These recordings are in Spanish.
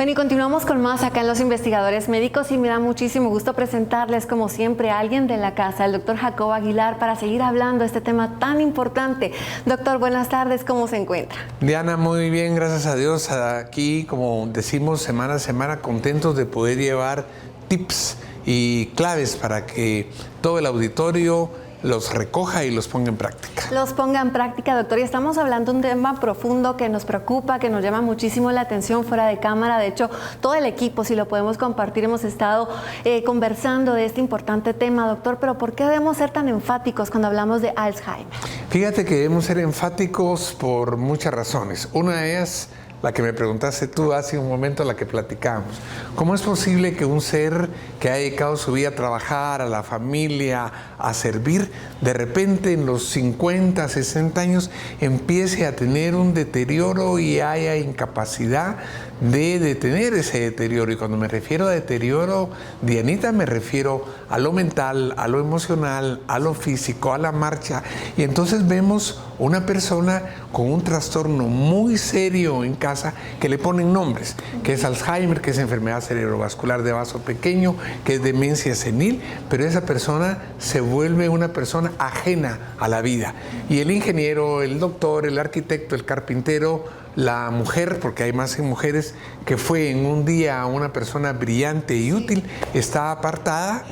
Bueno, y continuamos con más acá en Los Investigadores Médicos y me da muchísimo gusto presentarles, como siempre, a alguien de la casa, el doctor Jacobo Aguilar, para seguir hablando de este tema tan importante. Doctor, buenas tardes, ¿cómo se encuentra? Diana, muy bien, gracias a Dios. Aquí, como decimos, semana a semana, contentos de poder llevar tips y claves para que todo el auditorio los recoja y los ponga en práctica. Los ponga en práctica, doctor. Y estamos hablando de un tema profundo que nos preocupa, que nos llama muchísimo la atención fuera de cámara. De hecho, todo el equipo, si lo podemos compartir, hemos estado conversando de este importante tema, doctor. Pero ¿por qué debemos ser tan enfáticos cuando hablamos de Alzheimer? Fíjate que debemos ser enfáticos por muchas razones. Una de ellas, la que me preguntaste tú hace un momento, la que platicamos. ¿Cómo es posible que un ser que ha dedicado su vida a trabajar, a la familia, a servir, de repente en los 50, 60 años empiece a tener un deterioro y haya incapacidad de detener ese deterioro? Y cuando me refiero a deterioro, Dianita, me refiero a lo mental, a lo emocional, a lo físico, a la marcha. Y entonces vemos una persona con un trastorno muy serio en casa que le ponen nombres, que es Alzheimer, que es enfermedad cerebrovascular de vaso pequeño, que es demencia senil, pero esa persona se vuelve una persona ajena a la vida. Y el ingeniero, el doctor, el arquitecto, el carpintero, la mujer, porque hay más mujeres, que fue en un día una persona brillante y útil, está apartada,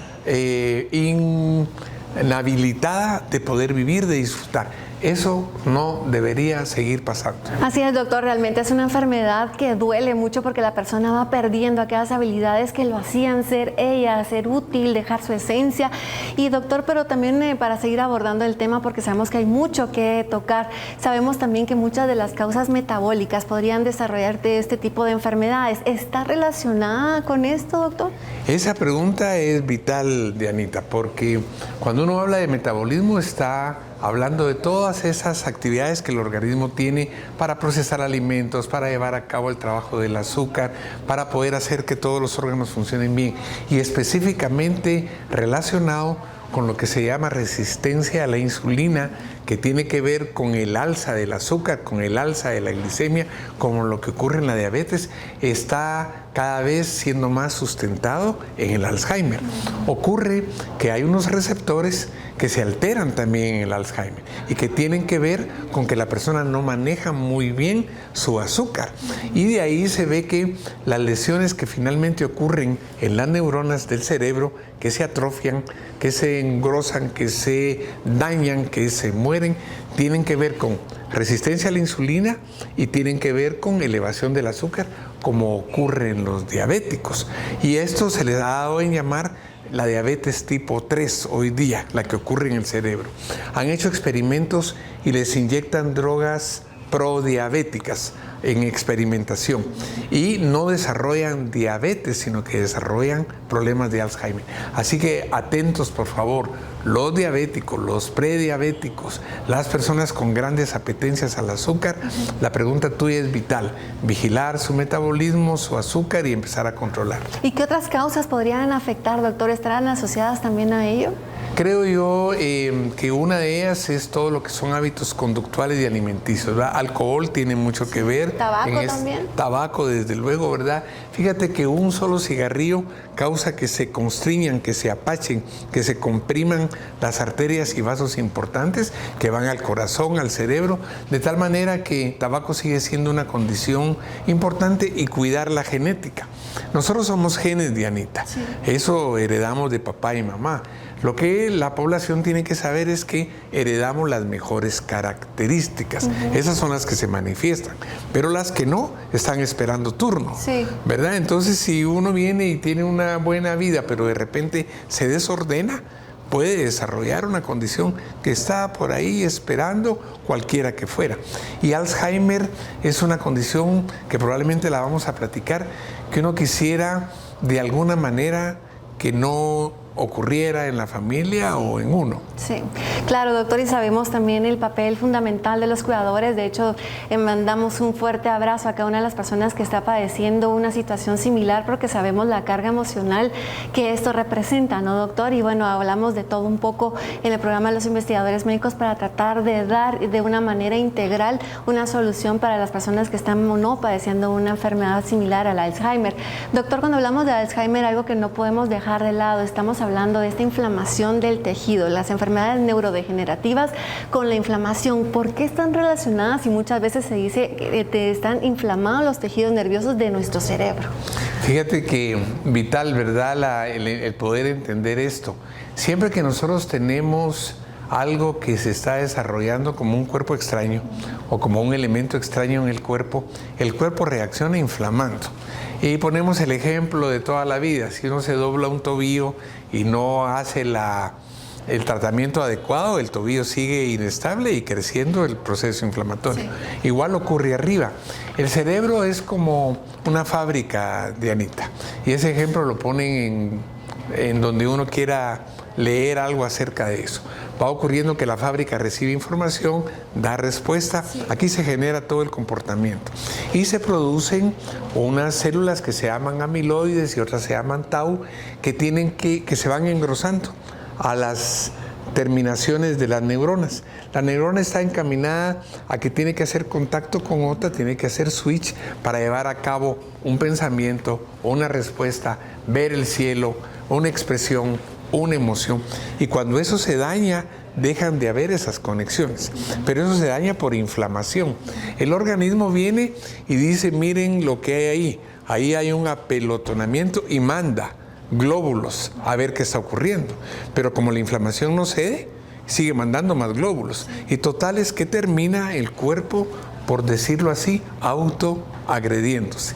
inhabilitada de poder vivir, de disfrutar. Eso no debería seguir pasando. Así es, doctor, realmente es una enfermedad que duele mucho porque la persona va perdiendo aquellas habilidades que lo hacían ser ella, ser útil, dejar su esencia. Y doctor, pero también para seguir abordando el tema, porque sabemos que hay mucho que tocar, sabemos también que muchas de las causas metabólicas podrían desarrollarte este tipo de enfermedades. ¿Está relacionada con esto, doctor? Esa pregunta es vital, Dianita, porque cuando uno habla de metabolismo está hablando de todas esas actividades que el organismo tiene para procesar alimentos, para llevar a cabo el trabajo del azúcar, para poder hacer que todos los órganos funcionen bien, y específicamente relacionado con lo que se llama resistencia a la insulina, que tiene que ver con el alza del azúcar, con el alza de la glicemia, como lo que ocurre en la diabetes, está cada vez siendo más sustentado en el Alzheimer. Ocurre que hay unos receptores que se alteran también en el Alzheimer y que tienen que ver con que la persona no maneja muy bien su azúcar. Y de ahí se ve que las lesiones que finalmente ocurren en las neuronas del cerebro, que se atrofian, que se engrosan, que se dañan, que se mueren, tienen que ver con resistencia a la insulina y tienen que ver con elevación del azúcar, como ocurre en los diabéticos. Y esto se les ha dado en llamar la diabetes tipo 3 hoy día, la que ocurre en el cerebro. Han hecho experimentos y les inyectan drogas prodiabéticas en experimentación y no desarrollan diabetes, sino que desarrollan problemas de Alzheimer. Así que atentos, por favor, los diabéticos, los prediabéticos, las personas con grandes apetencias al azúcar. La pregunta tuya es vital: vigilar su metabolismo, su azúcar, y empezar a controlarlo. ¿Y qué otras causas podrían afectar, doctor? ¿Estarán asociadas también a ello? Creo yo que una de ellas es todo lo que son hábitos conductuales y alimenticios, ¿verdad? Alcohol tiene mucho que ver. ¿Tabaco también? Tabaco, desde luego, ¿verdad? Fíjate que un solo cigarrillo causa que se constriñan, que se apachen, que se compriman las arterias y vasos importantes que van al corazón, al cerebro, de tal manera que tabaco sigue siendo una condición importante, y cuidar la genética. Nosotros somos genes, Dianita. Sí. Eso heredamos de papá y mamá. Lo que la población tiene que saber es que heredamos las mejores características. Esas son las que se manifiestan, pero las que no están esperando turno, sí, ¿verdad? Entonces, si uno viene y tiene una buena vida, pero de repente se desordena, puede desarrollar una condición que está por ahí esperando, cualquiera que fuera. Y Alzheimer es una condición que probablemente la vamos a platicar, que uno quisiera de alguna manera que no ocurriera en la familia o en uno. Sí, claro, doctor, y sabemos también el papel fundamental de los cuidadores. De hecho, mandamos un fuerte abrazo a cada una de las personas que está padeciendo una situación similar, porque sabemos la carga emocional que esto representa, ¿no, doctor? Y bueno, hablamos de todo un poco en el programa de los investigadores médicos para tratar de dar de una manera integral una solución para las personas que están o no padeciendo una enfermedad similar al Alzheimer. Doctor, cuando hablamos de Alzheimer, algo que no podemos dejar de lado, estamos hablando de esta inflamación del tejido, las enfermedades neurodegenerativas con la inflamación. ¿Por qué están relacionadas? Y muchas veces se dice que están inflamados los tejidos nerviosos de nuestro cerebro. Fíjate que vital, ¿verdad? El poder entender esto. Siempre que nosotros tenemos algo que se está desarrollando como un cuerpo extraño o como un elemento extraño en el cuerpo reacciona inflamando. Y ponemos el ejemplo de toda la vida. Si uno se dobla un tobillo y no hace el tratamiento adecuado, el tobillo sigue inestable y creciendo el proceso inflamatorio. Sí. Igual ocurre arriba. El cerebro es como una fábrica, Dianita. Y ese ejemplo lo ponen en donde uno quiera leer algo acerca de eso. Va ocurriendo que la fábrica recibe información, da respuesta, aquí se genera todo el comportamiento y se producen unas células que se llaman amiloides y otras se llaman tau, que se van engrosando a las terminaciones de las neuronas. La neurona está encaminada a que tiene que hacer contacto con otra, tiene que hacer switch para llevar a cabo un pensamiento, una respuesta, ver el cielo, una expresión, una emoción. Y cuando eso se daña, dejan de haber esas conexiones. Pero eso se daña por inflamación. El organismo viene y dice, miren lo que hay ahí. Ahí hay un apelotonamiento y manda glóbulos a ver qué está ocurriendo. Pero como la inflamación no cede, sigue mandando más glóbulos. Y total es que termina el cuerpo, por decirlo así, autoagrediéndose.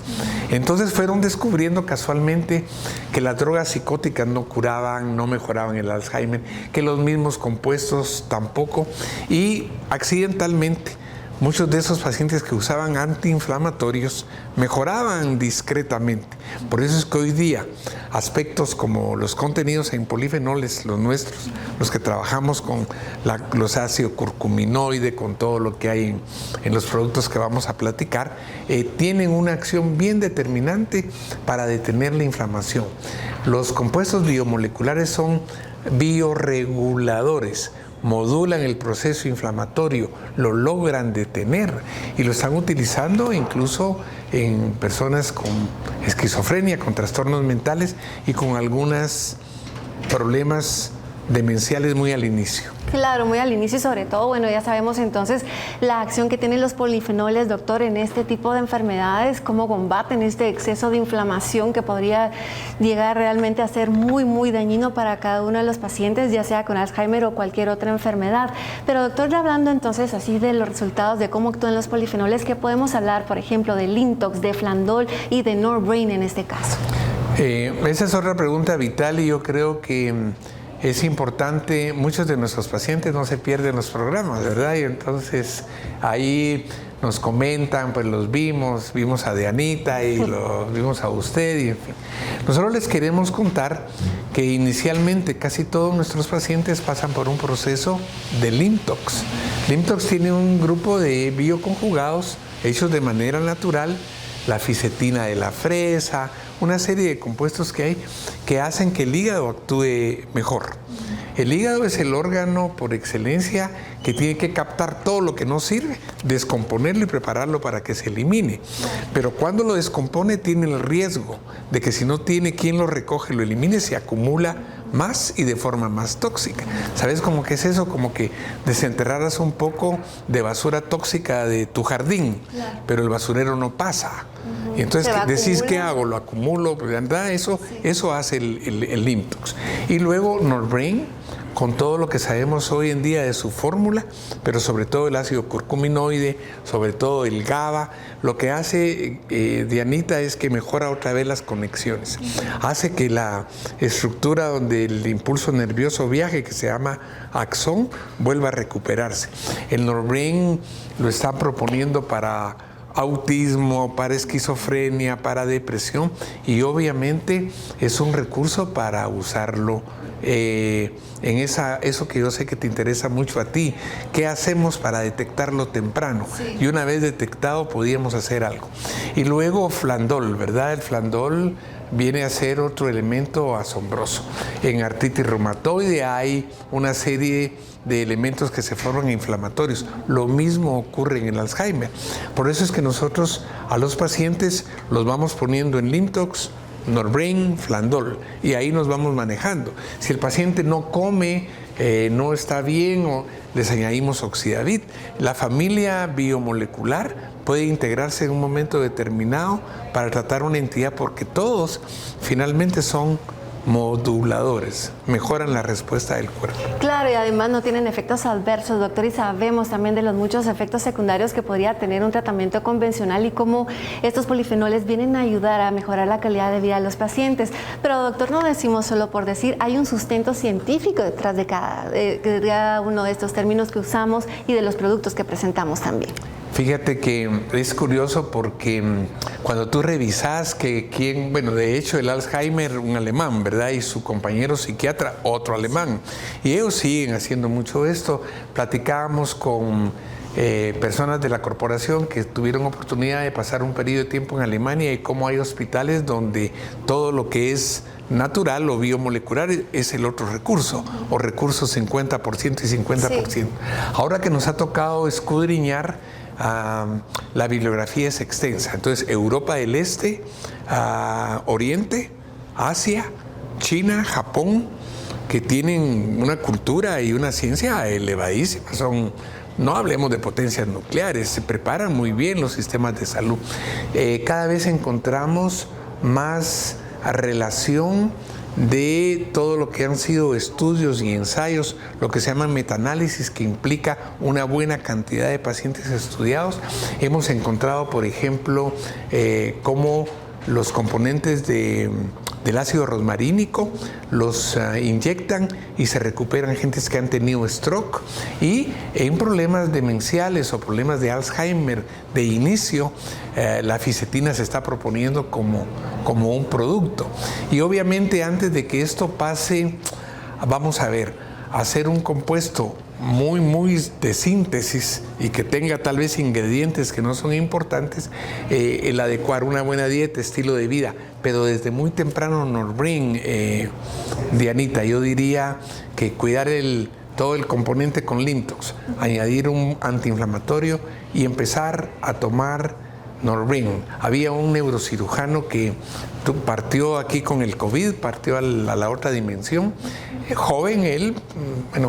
Entonces fueron descubriendo casualmente que las drogas psicóticas no curaban, no mejoraban el Alzheimer, que los mismos compuestos tampoco, y accidentalmente muchos de esos pacientes que usaban antiinflamatorios mejoraban discretamente. Por eso es que hoy día aspectos como los contenidos en polifenoles, los nuestros, los que trabajamos con los ácidos curcuminoide, con todo lo que hay en los productos que vamos a platicar, tienen una acción bien determinante para detener la inflamación. Los compuestos biomoleculares son bioreguladores, modulan el proceso inflamatorio, lo logran detener y lo están utilizando incluso en personas con esquizofrenia, con trastornos mentales y con algunos problemas demenciales muy al inicio. Claro, muy al inicio y sobre todo, bueno, ya sabemos entonces la acción que tienen los polifenoles, doctor, en este tipo de enfermedades, cómo combaten este exceso de inflamación que podría llegar realmente a ser muy, muy dañino para cada uno de los pacientes, ya sea con Alzheimer o cualquier otra enfermedad. Pero doctor, ya hablando entonces así de los resultados de cómo actúan los polifenoles, ¿qué podemos hablar, por ejemplo, de Lintox, de Flandol y de Norbrain en este caso? Esa es otra pregunta vital y yo creo que es importante, muchos de nuestros pacientes no se pierden los programas, ¿verdad? Y entonces ahí nos comentan, pues los vimos a Dianita y los vimos a usted y en fin. Nosotros les queremos contar que inicialmente casi todos nuestros pacientes pasan por un proceso de Lintox. Lintox tiene un grupo de bioconjugados hechos de manera natural, la fisetina de la fresa, una serie de compuestos que hay que hacen que el hígado actúe mejor. El hígado es el órgano por excelencia que tiene que captar todo lo que no sirve, descomponerlo y prepararlo para que se elimine. Pero cuando lo descompone tiene el riesgo de que si no tiene quien lo recoge, lo elimine, se acumula más y de forma más tóxica. ¿Sabes cómo que es eso? Como que desenterraras un poco de basura tóxica de tu jardín, claro, pero el basurero no pasa. Y entonces decís, ¿qué hago? ¿Lo acumulo? ¿Verdad? Eso hace el Lintox. Y luego Norbrain, con todo lo que sabemos hoy en día de su fórmula, pero sobre todo el ácido curcuminoide, sobre todo el GABA, lo que hace Dianita es que mejora otra vez las conexiones. Hace que la estructura donde el impulso nervioso viaje, que se llama axón, vuelva a recuperarse. El Norbrain lo están proponiendo para autismo, para esquizofrenia, para depresión, y obviamente es un recurso para usarlo en eso que yo sé que te interesa mucho a ti. ¿Qué hacemos para detectarlo temprano? Sí. Y una vez detectado podíamos hacer algo. Y luego Flandol, ¿verdad? El Flandol viene a ser otro elemento asombroso. En artritis reumatoide hay una serie de elementos que se forman inflamatorios. Lo mismo ocurre en el Alzheimer. Por eso es que nosotros a los pacientes los vamos poniendo en Limtox, Norbrain, Flandol, y ahí nos vamos manejando. Si el paciente no come, no está bien, o les añadimos Oxidavit. La familia biomolecular puede integrarse en un momento determinado para tratar una entidad, porque todos finalmente son moduladores, mejoran la respuesta del cuerpo. Claro, y además no tienen efectos adversos, doctor, y sabemos también de los muchos efectos secundarios que podría tener un tratamiento convencional y cómo estos polifenoles vienen a ayudar a mejorar la calidad de vida de los pacientes. Pero, doctor, no decimos solo por decir, hay un sustento científico detrás de cada uno de estos términos que usamos y de los productos que presentamos también. Fíjate que es curioso porque cuando tú revisas de hecho el Alzheimer, un alemán, ¿verdad? Y su compañero psiquiatra, otro alemán. Y ellos siguen haciendo mucho esto. Platicábamos con personas de la corporación que tuvieron oportunidad de pasar un periodo de tiempo en Alemania, y cómo hay hospitales donde todo lo que es natural o biomolecular es el otro recurso, o recursos 50% y 50%. Sí. Ahora que nos ha tocado escudriñar, la bibliografía es extensa. Entonces, Europa del Este, Oriente, Asia, China, Japón, que tienen una cultura y una ciencia elevadísima. No hablemos de potencias nucleares, se preparan muy bien los sistemas de salud. Cada vez encontramos más relación de todo lo que han sido estudios y ensayos, lo que se llama metaanálisis, que implica una buena cantidad de pacientes estudiados. Hemos encontrado, por ejemplo, cómo los componentes del ácido rosmarínico los inyectan y se recuperan gentes que han tenido stroke, y en problemas demenciales o problemas de Alzheimer de inicio, la fisetina se está proponiendo como un producto. Y obviamente antes de que esto pase, vamos a ver, hacer un compuesto muy de síntesis y que tenga tal vez ingredientes que no son importantes, el adecuar una buena dieta, estilo de vida, pero desde muy temprano Norbrain, Dianita, yo diría que cuidar todo el componente con Limtox, añadir un antiinflamatorio y empezar a tomar Norbrain. Había un neurocirujano que partió aquí con el COVID, partió a la otra dimensión. Joven él,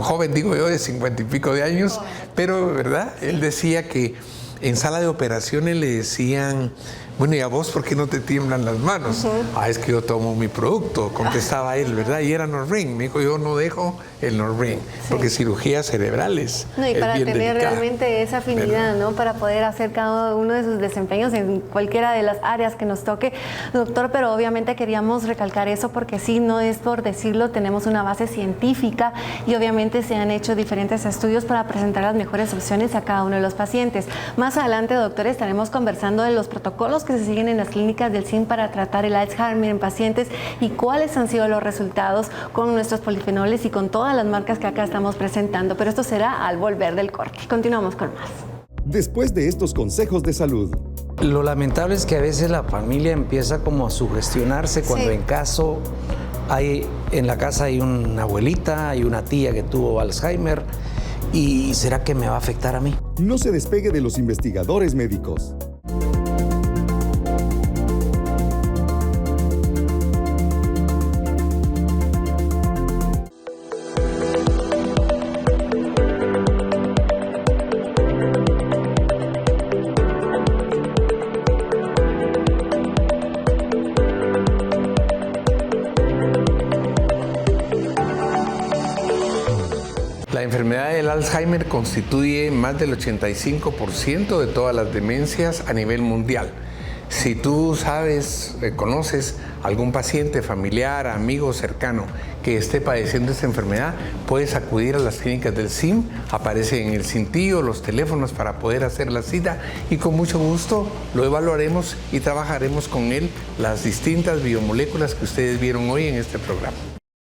joven digo yo, de 50 y pico de años, pero ¿verdad? Él decía que en sala de operaciones le decían, bueno, ¿y a vos por qué no te tiemblan las manos? Es que yo tomo mi producto, contestaba él, ¿verdad? Y era Norbrain. Me dijo, yo no dejo el Norbrain, porque cirugías cerebrales. No, y para tener delicada, realmente esa afinidad, ¿no? Para poder hacer cada uno de sus desempeños en cualquiera de las áreas que nos toque, doctor, pero obviamente queríamos recalcar eso porque sí, no es por decirlo, tenemos una base científica y obviamente se han hecho diferentes estudios para presentar las mejores opciones a cada uno de los pacientes. Más adelante, doctor, estaremos conversando de los protocolos que se siguen en las clínicas del CIN para tratar el Alzheimer en pacientes y cuáles han sido los resultados con nuestros polifenoles y con todas las marcas que acá estamos presentando, pero esto será al volver del corte. Continuamos con más. Después de estos consejos de salud. Lo lamentable es que a veces la familia empieza como a sugestionarse cuando en caso en la casa hay una abuelita, hay una tía que tuvo Alzheimer, y ¿será que me va a afectar a mí? No se despegue de los investigadores médicos. La enfermedad del Alzheimer constituye más del 85% de todas las demencias a nivel mundial. Si tú sabes, conoces algún paciente, familiar, amigo, cercano que esté padeciendo esta enfermedad, puedes acudir a las clínicas del CIM, aparece en el cintillo los teléfonos para poder hacer la cita y con mucho gusto lo evaluaremos y trabajaremos con él las distintas biomoléculas que ustedes vieron hoy en este programa.